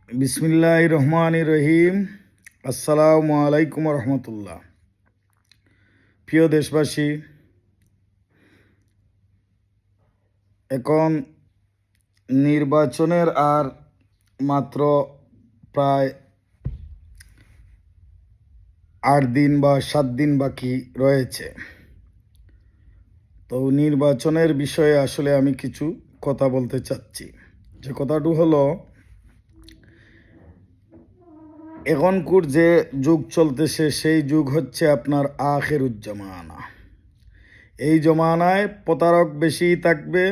বিসমিল্লাহির রহমানির রহিম। আসসালামু আলাইকুম রহমতুল্লাহ। প্রিয় দেশবাসী, এখন নির্বাচনের আর মাত্র প্রায় 8 দিন বা 7 দিন বাকি রয়েছে। তো নির্বাচনের বিষয়ে আসলে আমি কিছু কথা বলতে চাচ্ছি। যে কথাটি হলো, এখনকার যে যুগ চলতেছে সেই যুগ হচ্ছে আপনার আখিরুজ্জামানা। এই জমানায় প্রতারক বেশি থাকবে,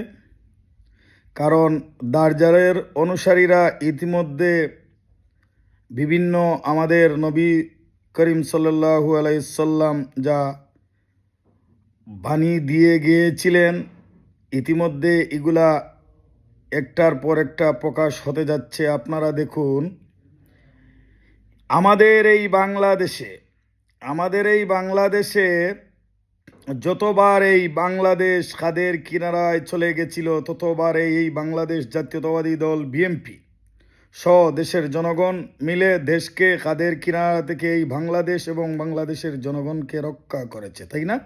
কারণ দাজ্জালের অনুসারীরা ইতিমধ্যে বিভিন্ন আমাদের নবী করিম সাল্লাল্লাহু আলাইহি সাল্লাম যা বাণী দিয়ে গিয়েছিলেন, ইতিমধ্যে এগুলা একটার পর একটা প্রকাশ হতে যাচ্ছে। আপনারা দেখুন, আমাদের এই বাংলাদেশে যতবার এই বাংলাদেশ খাদের কিনারায় চলে গেছিল, ততবার এই বাংলাদেশ জাতীয়তাবাদী দল বিএনপি সহ দেশের জনগণ মিলে দেশকে খাদের কিনারা থেকে এই বাংলাদেশ এবং বাংলাদেশের জনগণকে রক্ষা করেছে, তাই না?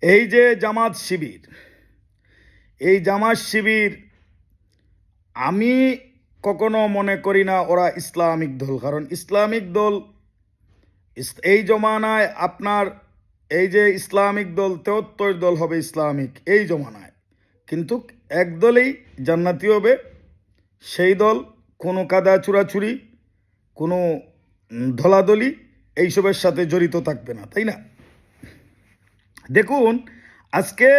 এই যে জামাত শিবির, আমি কখনো মনে করি না ওরা ইসলামিক দল, কারণ ইসলামিক দল এই জমানায় আপনার এই যে ইসলামিক দল 73 দল হবে ইসলামিক এই জমানায়, কিন্তু এক দলেই জান্নাতি হবে। সেই দল কোনো কাদা চুরাচুরি, কোনো ধলাদলি এইসবের সাথে জড়িত থাকবে না, তাই না? দেখুন, আজকে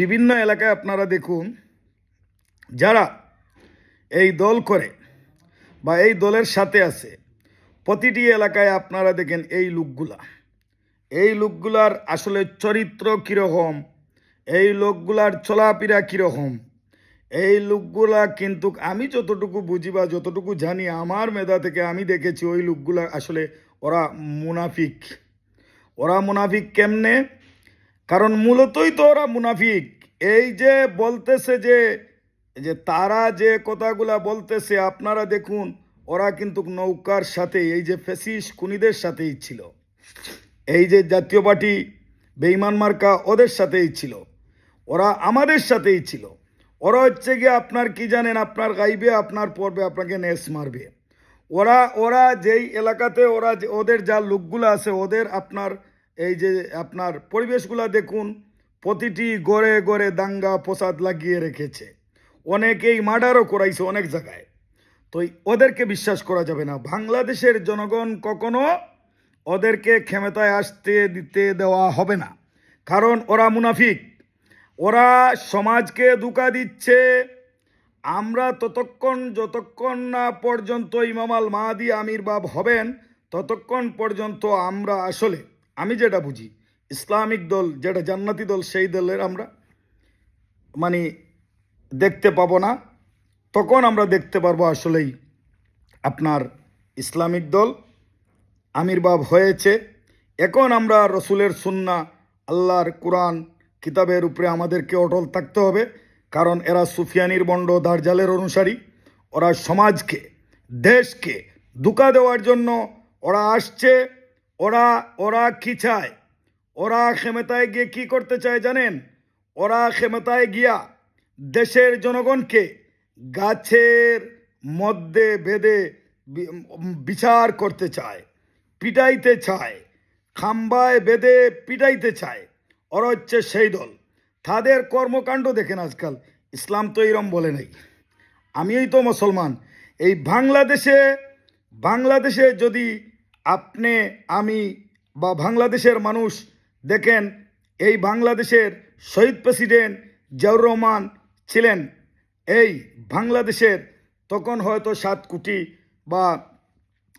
বিভিন্ন এলাকায় আপনারা দেখুন, যারা এই দল করে বা এই দলের সাথে আছে, প্রতিটি এলাকায় আপনারা দেখেন এই লোকগুলার আসলে চরিত্র কীরকম, এই লোকগুলার চলাফেরা কীরকম, এই লোকগুলা কিন্তু আমি যতটুকু বুঝি বা যতটুকু জানি, আমার মেধা থেকে আমি দেখেছি ওই লোকগুলা আসলে ওরা মুনাফিক কেমনে? কারণ মূলতই তো ওরা মুনাফিক। এই যে বলতেছে যে তারা যে কথাগুলা বলতেছে, আপনারা দেখুন, ওরা কিন্তু নৌকার সাথে এই যে ফ্যাসিস্ট খুনিদের সাথেই ছিল, এই যে জাতীয় পার্টি বেঈমান মার্কা ওদের সাথেই ছিল, ওরা আমাদের সাথেই ছিল। ওরা হচ্ছে গিয়ে আপনার কি জানেন, আপনার গাইবে, আপনার পর্বে আপনাকে নেস মারবে। ওরা যেই এলাকাতে ওদের যা লোকগুলো আছে, ওদের আপনার এই যে আপনার পরিবেশগুলো দেখুন, প্রতিটি গড়ে গড়ে দাঙ্গা প্রসাদ লাগিয়ে রেখেছে, অনেকেই মার্ডারও করাইছে অনেক জায়গায়। তো ওদেরকে বিশ্বাস করা যাবে না। বাংলাদেশের জনগণ কখনো ওদেরকে ক্ষমতায় আসতে দিতে দেওয়া হবে না, কারণ ওরা মুনাফিক। ওরা সমাজকে ধোঁকা দিচ্ছে। আমরা যতক্ষণ না পর্যন্ত ইমাম আল মাহদী আবির্ভাব হবেন, ততক্ষণ পর্যন্ত আমরা আসলে, আমি যেটা বুঝি, ইসলামিক দল যেটা জান্নাতি দল, সেই দলের আমরা দেখতে পাবো না। তখন আমরা দেখতে পারবো আসলেই আপনার ইসলামিক দল আবির্ভাব হয়েছে। এখন আমরা রসুলের সুন্নাহ, আল্লাহর কোরআন কিতাবের উপরে আমাদেরকে অটল থাকতে হবে, কারণ এরা সুফিয়ানির বন্ড দাজ্জালের অনুসারী। ওরা সমাজকে, দেশকে ধোঁকা দেওয়ার জন্য ওরা আসছে। ওরা কি চায়? ওরা ক্ষমতায় গিয়ে কি করতে চায় জানেন? ওরা ক্ষমতায় গিয়া দেশের জনগণকে গাছের মধ্যে বেঁধে বিচার করতে চায়, পিটাইতে চায়, খাম্বায় বেঁধে পিটাইতে চায়। ওরা হচ্ছে সেই দল। তাদের কর্মকাণ্ড দেখেন আজকাল। ইসলাম তো এরম বলে নাই। আমিই তো মুসলমান। এই বাংলাদেশে যদি আপনি, আমি বা বাংলাদেশের মানুষ দেখেন, এই বাংলাদেশের শহীদ প্রেসিডেন্ট জিয়াউর রহমান ছিলেন এই বাংলাদেশের, তখন হয়তো 7 কোটি বা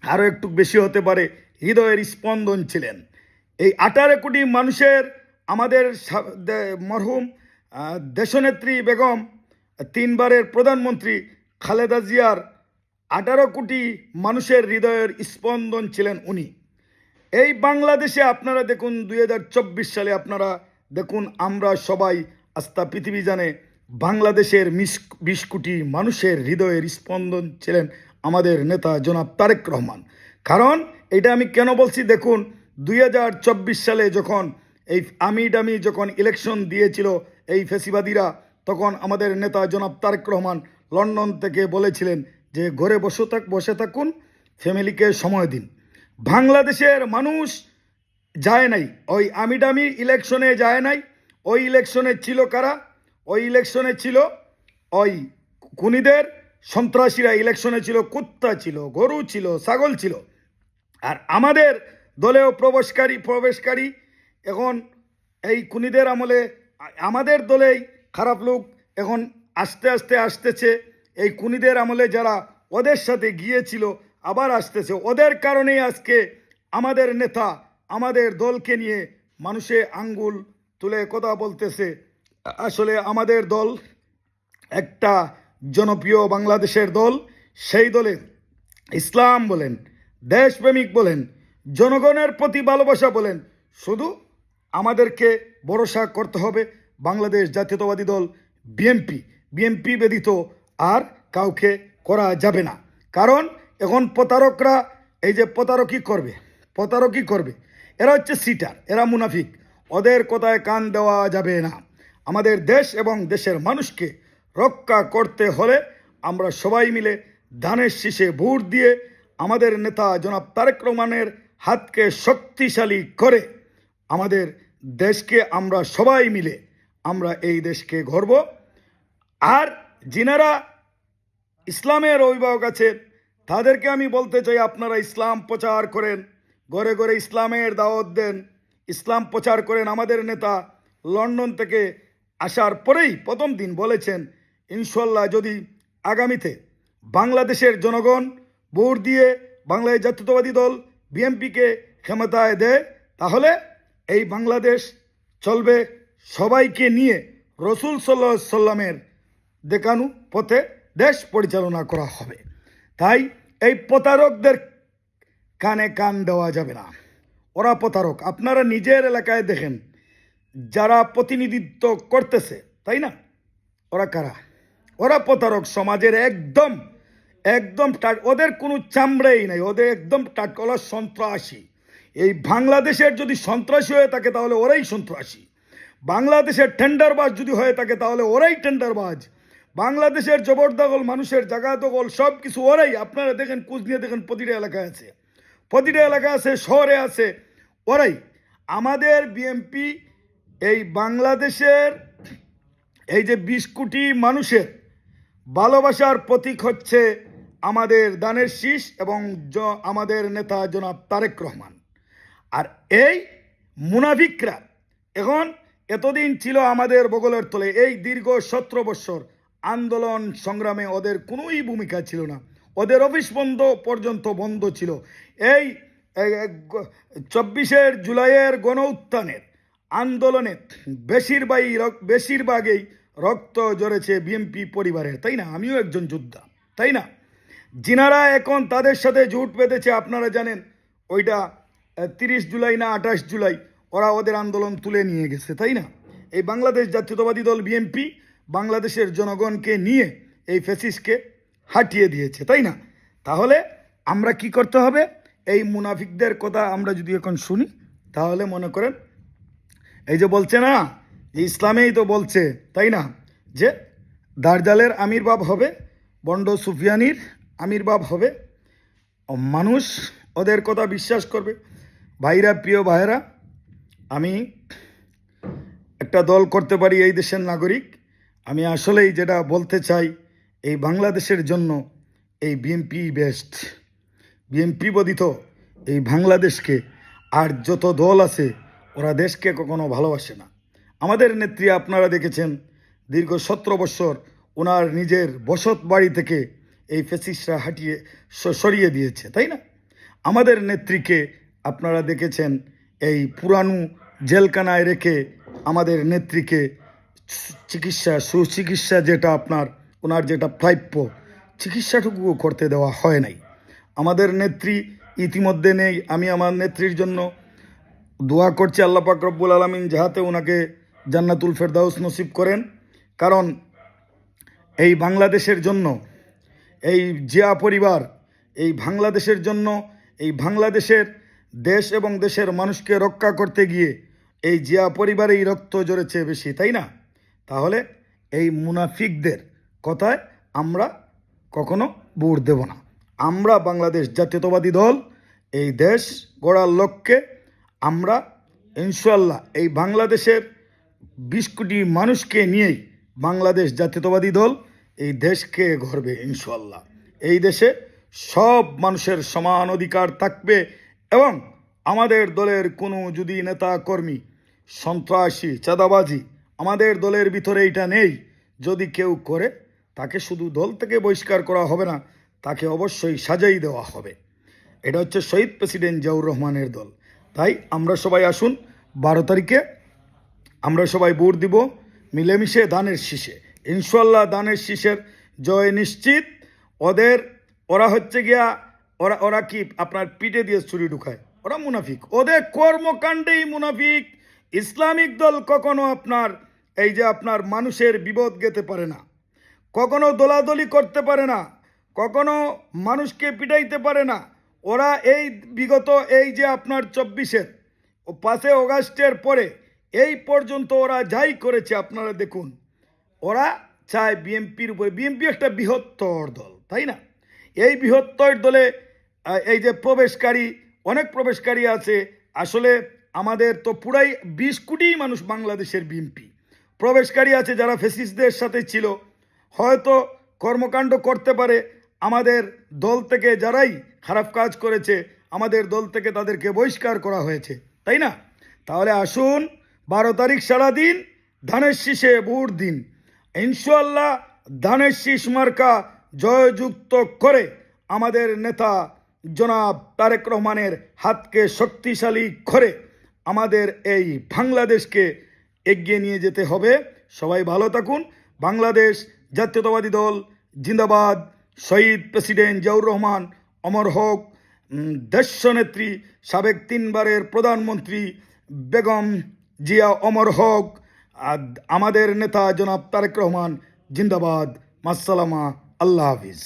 আরও একটু বেশি হতে পারে হৃদয়ের স্পন্দন ছিলেন। এই 18 কোটি মানুষের, আমাদের মরহুম দেশনেত্রী বেগম, 3বারের প্রধানমন্ত্রী খালেদা জিয়ার 18 কোটি মানুষের হৃদয়ের স্পন্দন ছিলেন উনি। এই বাংলাদেশে আপনারা দেখুন 2024 সালে আপনারা দেখুন, আমরা সবাই, আস্থা পৃথিবী জানে, বাংলাদেশের 20 কোটি মানুষের হৃদয়ের স্পন্দন ছিলেন আমাদের নেতা জনাব তারেক রহমান। কারণ এটা আমি কেন বলছি দেখুন, 2024 সালে যখন এই আমিডামি যখন ইলেকশন দিয়েছিল এই ফেসিবাদীরা, তখন আমাদের নেতা জনাব তারেক রহমান লন্ডন থেকে বলেছিলেন যে ঘরে বসে থাকুন, ফ্যামিলিকে সময় দিন। বাংলাদেশের মানুষ যায় নাই, ওই আমিডামি ইলেকশনে যায় নাই। ওই ইলেকশনে ছিল কারা? ওই ইলেকশনে ছিল ওই খুনিদের সন্ত্রাসীরা। ইলেকশনে ছিল কুত্তা, ছিল গরু, ছিল ছাগল ছিল। আর আমাদের দলেও প্রবেশকারী এখন এই খুনিদের আমলে আমাদের দলেই খারাপ লোক এখন আস্তে আস্তে আসতেছে। এই খুনিদের আমলে যারা ওদের সাথে গিয়েছিল আবার আসতেছে। ওদের কারণেই আজকে আমাদের নেতা আমাদের দলকে নিয়ে মানুষে আঙ্গুল তুলে কথা বলতেছে। আসলে আমাদের দল একটা জনপ্রিয় বাংলাদেশের দল। সেই দলে ইসলাম বলেন, দেশপ্রেমিক বলেন, জনগণের প্রতি ভালোবাসা বলেন, শুধু আমাদেরকে ভরসা করতে হবে বাংলাদেশ জাতীয়তাবাদী দল বিএনপি ব্যতীত আর কাউকে করা যাবে না। কারণ এখন প্রতারকরা এই যে প্রতারকি করবে, এরা হচ্ছে সিটার, এরা মুনাফিক। ওদের কথায় কান দেওয়া যাবে না। আমাদের দেশ এবং দেশের মানুষকে রক্ষা করতে হলে আমরা সবাই মিলে ধানের শীষে ভোট দিয়ে আমাদের নেতা জনাব তারেক রহমানের হাতকে শক্তিশালী করে আমাদের দেশকে আমরা সবাই মিলে আমরা এই দেশকে গড়ব। আর যিনারা ইসলামের অভিভাবক আছেন তাদেরকে আমি বলতে চাই, আপনারা ইসলাম প্রচার করেন, ঘরে ঘরে ইসলামের দাওয়াত দেন, ইসলাম প্রচার করেন। আমাদের নেতা লন্ডন থেকে আসার পরেই প্রথম দিন বলেছেন, ইনশাল্লাহ যদি আগামীতে বাংলাদেশের জনগণ ভোট দিয়ে বাংলাদেশ জাতীয়তাবাদী দল বিএনপিকে ক্ষমতায় দেয়, তাহলে এই বাংলাদেশ চলবে সবাইকে নিয়ে রসুল সাল্লাল্লাহু আলাইহি সাল্লামের দেখানো পথে দেশ পরিচালনা করা হবে। তাই এই প্রতারকদের কানে কান দেওয়া যাবে না। ওরা প্রতারক। আপনারা নিজের এলাকায় দেখেন যারা প্রতিনিধিত্ব করতেছে, তাই না? ওরা কারা? ওরা প্রতারক। সমাজের একদম ওদের কোনো চামড়াই নাই, ওদের একদম টাটকলা সন্ত্রাসী। এই বাংলাদেশের যদি সন্ত্রাসী হয়ে থাকে তাহলে ওরাই সন্ত্রাসী। বাংলাদেশের টেন্ডারবাজ যদি হয়ে থাকে তাহলে ওরাই টেন্ডারবাজ। বাংলাদেশের জবরদখল, মানুষের জায়গা দখল, সব কিছু ওরাই। আপনারা দেখেন, কুচ নিয়ে দেখেন, প্রতিটা এলাকায় আছে, শহরে আছে, ওরাই। আমাদের বিএনপি এই বাংলাদেশের এই যে 20 কোটি মানুষের ভালোবাসার প্রতীক হচ্ছে আমাদের দানের শীষ এবং আমাদের নেতা জনাব তারেক রহমান। আর এই মুনাফিকরা এখন এতদিন ছিল আমাদের বগলের তলে। এই দীর্ঘ 17 বছর আন্দোলন সংগ্রামে ওদের কোনোই ভূমিকা ছিল না। ওদের অফিস বন্ধ পর্যন্ত বন্ধ ছিল। এই 24 জুলাইয়ের গণ উত্থানের আন্দোলনে বেশিরভাগই রক্ত ঝরেছে বিএনপি পরিবারের, তাই না? আমিও একজন যোদ্ধা, তাই না? যিনারা এখন তাদের সাথে জোট বেঁধেছে, আপনারা জানেন ওইটা 30 জুলাই না 28 জুলাই ওরা ওদের আন্দোলন তুলে নিয়ে গেছে, তাই না? এই বাংলাদেশ জাতীয়তাবাদী দল বিএনপি বাংলাদেশের জনগণকে নিয়ে এই ফ্যাসিস্টকে হাঁটিয়ে দিয়েছে, তাই না? তাহলে আমরা কি করতে হবে? এই মুনাফিকদের কথা আমরা যদি এখন শুনি তাহলে মনে করেন এই যে বলছে না যে ইসলামেই তো বলছে, তাই না, যে দার্জালের আমিরবাব হবে, বন্ড সুফিয়ানির আমিরবাব হবে, মানুষ ওদের কথা বিশ্বাস করবে। ভাইরা, প্রিয় ভাইরা, আমি একটা দল করতে পারি এই দেশের নাগরিক। আমি আসলেই যেটা বলতে চাই, এই বাংলাদেশের জন্য এই বিএনপি বেস্ট। বিএনপি বদিত এই বাংলাদেশকে আর যত দল আছে ওরা দেশকে কখনো ভালোবাসে না। আমাদের নেত্রী আপনারা দেখেছেন দীর্ঘ 17 বছর ওনার নিজের বসত বাড়ি থেকে এই ফ্যাসিস্টরা সরিয়ে দিয়েছে, তাই না? আমাদের নেত্রীকে আপনারা দেখেছেন এই জেলখানায় রেখে আমাদের নেত্রীকে সুচিকিৎসা যেটা ওনার যেটা প্রাপ্য চিকিৎসাটুকুও করতে দেওয়া হয় নাই। আমাদের নেত্রী ইতিমধ্যে নেই। আমি আমার নেত্রীর জন্য দোয়া করছি, আল্লাহ পাক রব্বুল আলামিন যাহাতে ওনাকে জান্নাতুল ফেরদাউস নসিব করেন। কারণ এই বাংলাদেশের জন্য, এই জিয়া পরিবার এই বাংলাদেশের জন্য, এই বাংলাদেশের দেশ এবং দেশের মানুষকে রক্ষা করতে গিয়ে এই জিয়া পরিবারেই রক্ত ঝরেছে বেশি, তাই না? তাহলে এই মুনাফিকদের কথায় আমরা কখনো ভোট দেব না। আমরা বাংলাদেশ জাতীয়তাবাদী দল এই দেশ গড়ার লক্ষ্যে আমরা ইনশাল্লাহ এই বাংলাদেশের 20 কোটি মানুষকে নিয়েই বাংলাদেশ জাতীয়তাবাদী দল এই দেশকে গড়বে ইনশাল্লাহ। এই দেশে সব মানুষের সমান অধিকার থাকবে এবং আমাদের দলের কোনো যদি নেতা কর্মী সন্ত্রাসী চাঁদাবাজি আমাদের দলের ভিতরে এটা নেই, যদি কেউ করে তাকে শুধু দল থেকে বহিষ্কার করা হবে না, তাকে অবশ্যই সাজাই দেওয়া হবে। এটা হচ্ছে শহীদ প্রেসিডেন্ট জিয়াউর রহমানের দল। তাই আমরা সবাই আসুন 12 তারিখে আমরা সবাই ভোট দিব মিলেমিশে ধানের শীষে। ইনশাল্লাহ ধানের শীষের জয় নিশ্চিত। ওরা হচ্ছে গিয়া ওরা কি আপনার পিঠে দিয়ে ছুরি ঢুকায়, ওরা মুনাফিক, ওদের কর্মকাণ্ডেই মুনাফিক। ইসলামিক দল কখনো আপনার এই যে আপনার মানুষের বিপদ গেতে পারে না, কখনো দলাদলি করতে পারে না, কখনো মানুষকে পিটাইতে পারে না। ওরা এই বিগত এই যে আপনার 24-এর 5 অগাস্টের পরে এই পর্যন্ত ওরা যাই করেছে আপনারা দেখুন, ওরা চায় বিএনপির উপরে। বিএনপি একটা বৃহত্তর দল, তাই না? এই বৃহত্তর দলে এই যে অনেক প্রবেশকারী আছে। আসলে আমাদের তো পুরাই 20 কোটি মানুষ বাংলাদেশের বিএনপি প্রবেশকারী আছে, যারা ফ্যাসিস্টদের সাথে ছিল, হয়তো কর্মকাণ্ড করতে পারে। আমাদের দল থেকে যারাই খারাপ কাজ করেছে আমাদের দল থেকে তাদেরকে বহিষ্কার করা হয়েছে, তাই না? তাহলে আসুন 12 তারিখ সারাদিন ধানের শীষে ভোট দিন। ইনশাল্লাহ ধানের শীষ মার্কা জয়যুক্ত করে আমাদের নেতা জনাব তারেক রহমানের হাতকে শক্তিশালী করে আমাদের এই বাংলাদেশকে এগিয়ে নিয়ে যেতে হবে। সবাই ভালো থাকুন। বাংলাদেশ জাতীয়তাবাদী দল জিন্দাবাদ। শহীদ প্রেসিডেন্ট জিয়াউর রহমান অমর হোক। দেশনেত্রী সাবেক 3 বারের প্রধানমন্ত্রী বেগম জিয়া অমর হোক। আমাদের নেতা জনাব তারেক রহমান জিন্দাবাদ। মাসসালামা, আল্লাহ হাফিজ।